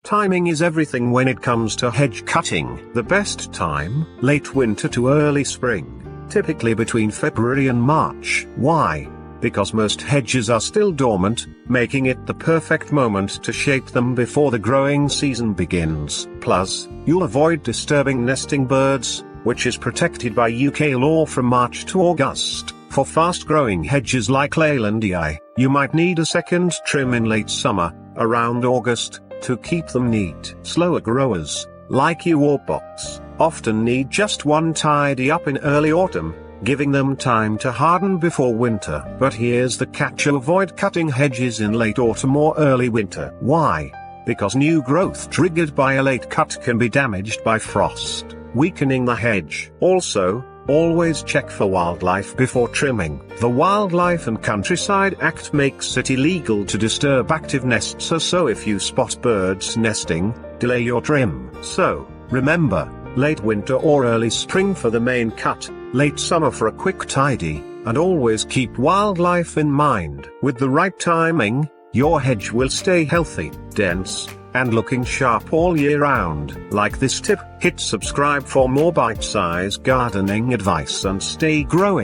Timing is everything when it comes to hedge cutting. The best time, late winter to early spring, typically between February and March. Why? Because most hedges are still dormant, making it the perfect moment to shape them before the growing season begins. Plus, you'll avoid disturbing nesting birds, which is protected by UK law from March to August. For fast-growing hedges like Leylandii, you might need a second trim in late summer, around August, to keep them neat. Slower growers, like you or box, often need just one tidy up in early autumn, giving them time to harden before winter. But here's the catch: avoid cutting hedges in late autumn or early winter. Why? Because new growth triggered by a late cut can be damaged by frost, weakening the hedge. Also, always check for wildlife before trimming. The Wildlife and Countryside Act makes it illegal to disturb active nests, so if you spot birds nesting, delay your trim. So, remember, late winter or early spring for the main cut, late summer for a quick tidy, and always keep wildlife in mind. With the right timing, your hedge will stay healthy, dense, and looking sharp all year round. Like this tip, hit subscribe for more bite-sized gardening advice and stay growing.